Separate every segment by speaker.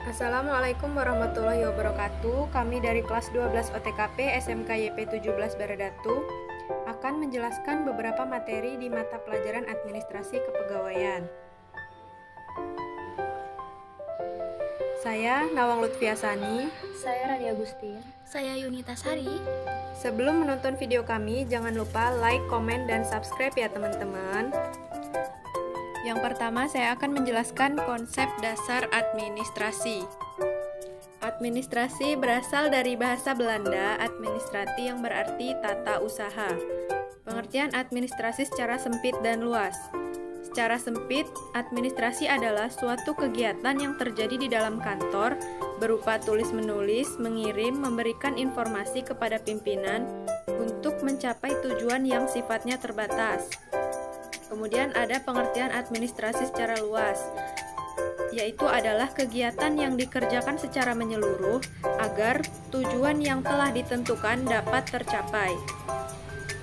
Speaker 1: Assalamualaikum warahmatullahi wabarakatuh. Kami dari kelas 12 OTKP SMK YP 17 Baradatu akan menjelaskan beberapa materi di mata pelajaran administrasi kepegawaian. Saya Nawang Lutfiasani.
Speaker 2: Saya Rani Agustin.
Speaker 3: Saya Yunita Sari.
Speaker 1: Sebelum menonton video kami, jangan lupa like, komen, dan subscribe ya teman-teman. Yang pertama, saya akan menjelaskan konsep dasar administrasi. Administrasi berasal dari bahasa Belanda, administrati yang berarti tata usaha. Pengertian administrasi secara sempit dan luas. Secara sempit, administrasi adalah suatu kegiatan yang terjadi di dalam kantor berupa tulis-menulis, mengirim, memberikan informasi kepada pimpinan untuk mencapai tujuan yang sifatnya terbatas. Kemudian ada pengertian administrasi secara luas, yaitu adalah kegiatan yang dikerjakan secara menyeluruh agar tujuan yang telah ditentukan dapat tercapai.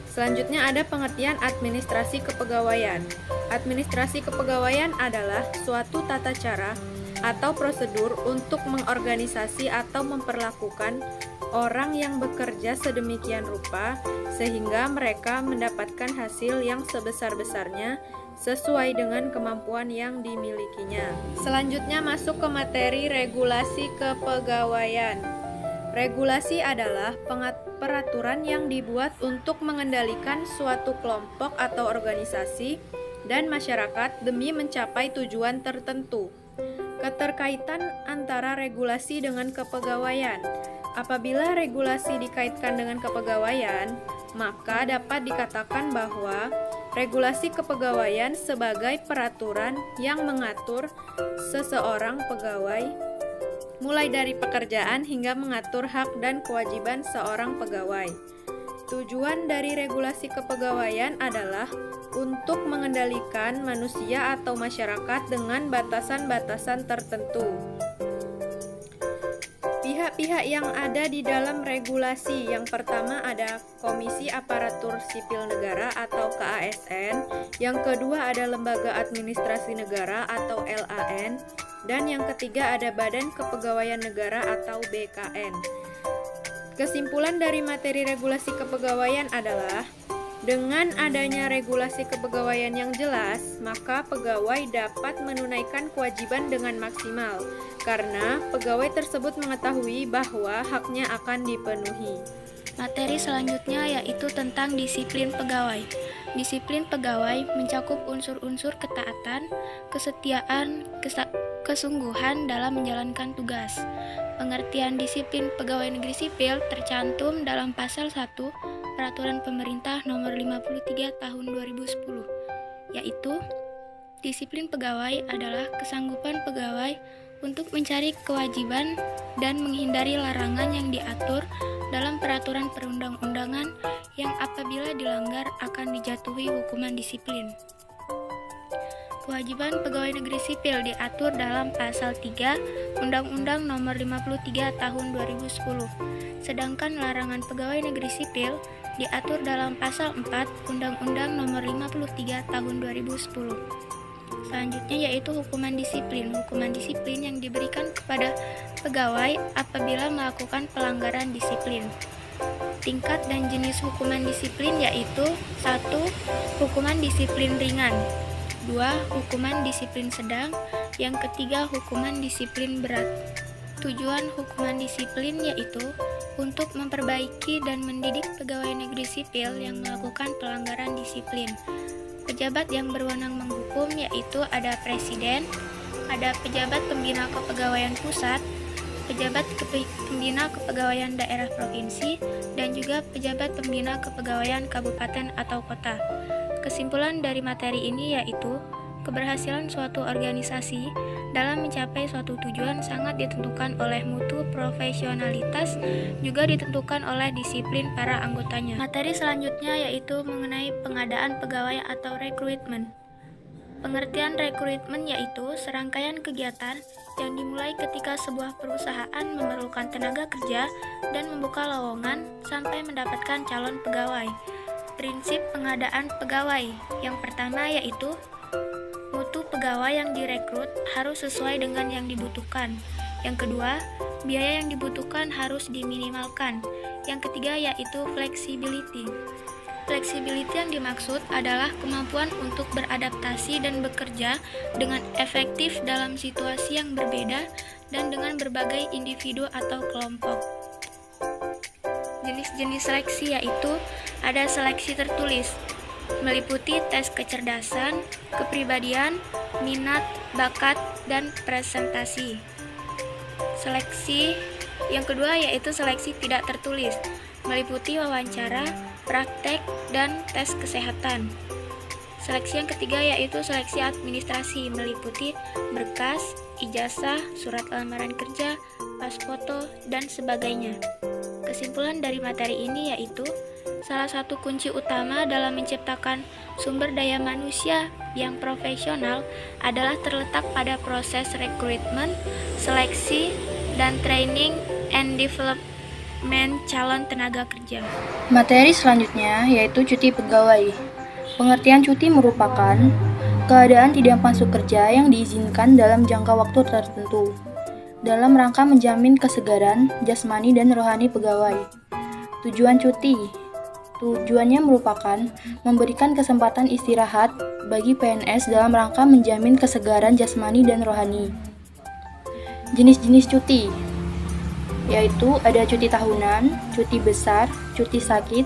Speaker 1: Selanjutnya ada pengertian administrasi kepegawaian. Administrasi kepegawaian adalah suatu tata cara atau prosedur untuk mengorganisasi atau memperlakukan orang yang bekerja sedemikian rupa sehingga mereka mendapatkan hasil yang sebesar-besarnya sesuai dengan kemampuan yang dimilikinya. Selanjutnya masuk ke materi regulasi kepegawaian. Regulasi adalah peraturan yang dibuat untuk mengendalikan suatu kelompok atau organisasi dan masyarakat demi mencapai tujuan tertentu. Keterkaitan antara regulasi dengan kepegawaian. Apabila regulasi dikaitkan dengan kepegawaian, maka dapat dikatakan bahwa regulasi kepegawaian sebagai peraturan yang mengatur seseorang pegawai, mulai dari pekerjaan hingga mengatur hak dan kewajiban seorang pegawai. Tujuan dari regulasi kepegawaian adalah untuk mengendalikan manusia atau masyarakat dengan batasan-batasan tertentu. Pihak-pihak yang ada di dalam regulasi, yang pertama ada Komisi Aparatur Sipil Negara atau KASN, yang kedua ada Lembaga Administrasi Negara atau LAN, dan yang ketiga ada Badan Kepegawaian Negara atau BKN. Kesimpulan dari materi regulasi kepegawaian adalah dengan adanya regulasi kepegawaian yang jelas, maka pegawai dapat menunaikan kewajiban dengan maksimal, karena pegawai tersebut mengetahui bahwa haknya akan dipenuhi.
Speaker 3: Materi selanjutnya yaitu tentang disiplin pegawai. Disiplin pegawai mencakup unsur-unsur ketaatan, kesetiaan, kesungguhan dalam menjalankan tugas. Pengertian disiplin pegawai negeri sipil tercantum dalam pasal 1 Peraturan Pemerintah Nomor 53 Tahun 2010, yaitu disiplin pegawai adalah kesanggupan pegawai untuk mencari kewajiban dan menghindari larangan yang diatur dalam peraturan perundang-undangan yang apabila dilanggar akan dijatuhi hukuman disiplin. Kewajiban pegawai negeri sipil diatur dalam pasal 3 Undang-Undang Nomor 53 Tahun 2010. Sedangkan larangan pegawai negeri sipil diatur dalam pasal 4 Undang-Undang Nomor 53 Tahun 2010. Selanjutnya yaitu hukuman disiplin. Hukuman disiplin yang diberikan kepada pegawai apabila melakukan pelanggaran disiplin. Tingkat dan jenis hukuman disiplin yaitu 1. Hukuman disiplin ringan, 2. Hukuman disiplin sedang, yang ketiga hukuman disiplin berat. Tujuan hukuman disiplin yaitu untuk memperbaiki dan mendidik pegawai negeri sipil yang melakukan pelanggaran disiplin. Pejabat yang berwenang menghukum yaitu ada Presiden, ada Pejabat Pembina Kepegawaian Pusat, Pejabat Pembina Kepegawaian Daerah Provinsi, dan juga Pejabat Pembina Kepegawaian Kabupaten atau Kota. Kesimpulan dari materi ini yaitu keberhasilan suatu organisasi dalam mencapai suatu tujuan sangat ditentukan oleh mutu profesionalitas, juga ditentukan oleh disiplin para anggotanya. Materi selanjutnya yaitu mengenai pengadaan pegawai atau rekrutmen. Pengertian rekrutmen yaitu serangkaian kegiatan yang dimulai ketika sebuah perusahaan memerlukan tenaga kerja dan membuka lowongan sampai mendapatkan calon pegawai. Prinsip pengadaan pegawai yang pertama yaitu mutu pegawai yang direkrut harus sesuai dengan yang dibutuhkan. Yang kedua, biaya yang dibutuhkan harus diminimalkan. Yang ketiga yaitu flexibility. Flexibility yang dimaksud adalah kemampuan untuk beradaptasi dan bekerja dengan efektif dalam situasi yang berbeda dan dengan berbagai individu atau kelompok. Jenis-jenis seleksi yaitu ada seleksi tertulis, meliputi tes kecerdasan, kepribadian, minat, bakat, dan presentasi. Seleksi yang kedua yaitu seleksi tidak tertulis, meliputi wawancara, praktek, dan tes kesehatan. Seleksi yang ketiga yaitu seleksi administrasi, meliputi berkas, ijazah, surat lamaran kerja, pas foto, dan sebagainya. Kesimpulan dari materi ini yaitu salah satu kunci utama dalam menciptakan sumber daya manusia yang profesional adalah terletak pada proses rekrutmen, seleksi, dan training and development calon tenaga kerja.
Speaker 2: Materi selanjutnya yaitu cuti pegawai. Pengertian cuti merupakan keadaan tidak masuk kerja yang diizinkan dalam jangka waktu tertentu dalam rangka menjamin kesegaran jasmani dan rohani pegawai. Tujuan cuti tujuannya merupakan memberikan kesempatan istirahat bagi PNS dalam rangka menjamin kesegaran jasmani dan rohani. Jenis-jenis cuti yaitu ada cuti tahunan, cuti besar, cuti sakit,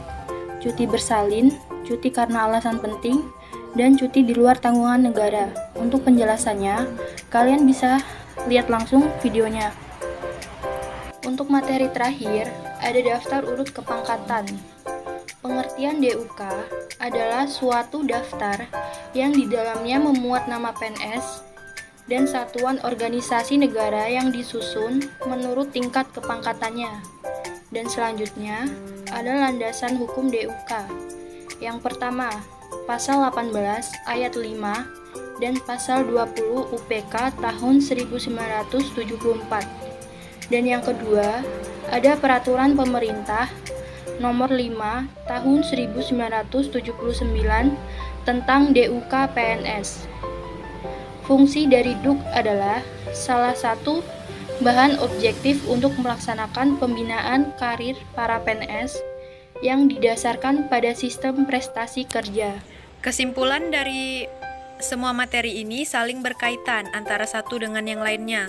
Speaker 2: cuti bersalin, cuti karena alasan penting, dan cuti di luar tanggungan negara. Untuk penjelasannya, kalian bisa lihat langsung videonya. Untuk materi terakhir, ada daftar urut kepangkatan. Pengertian DUK adalah suatu daftar yang di dalamnya memuat nama PNS dan satuan organisasi negara yang disusun menurut tingkat kepangkatannya. Dan selanjutnya ada landasan hukum DUK. Yang pertama, pasal 18 ayat 5 dan pasal 20 UPK tahun 1974. Dan yang kedua, ada peraturan pemerintah nomor 5 tahun 1979 tentang DUK PNS. Fungsi dari DUK adalah salah satu bahan objektif untuk melaksanakan pembinaan karir para PNS yang didasarkan pada sistem prestasi kerja.
Speaker 1: Kesimpulan dari semua materi ini saling berkaitan antara satu dengan yang lainnya,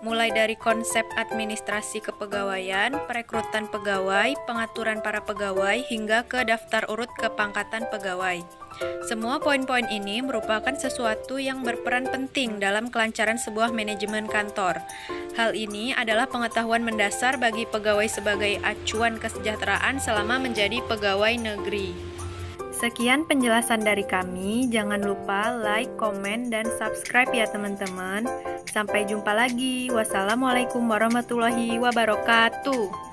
Speaker 1: mulai dari konsep administrasi kepegawaian, perekrutan pegawai, pengaturan para pegawai, hingga ke daftar urut kepangkatan pegawai. Semua poin-poin ini merupakan sesuatu yang berperan penting dalam kelancaran sebuah manajemen kantor. Hal ini adalah pengetahuan mendasar bagi pegawai sebagai acuan kesejahteraan selama menjadi pegawai negeri. Sekian penjelasan dari kami. Jangan lupa like, komen, dan subscribe ya teman-teman. Sampai jumpa lagi. Wassalamualaikum warahmatullahi wabarakatuh.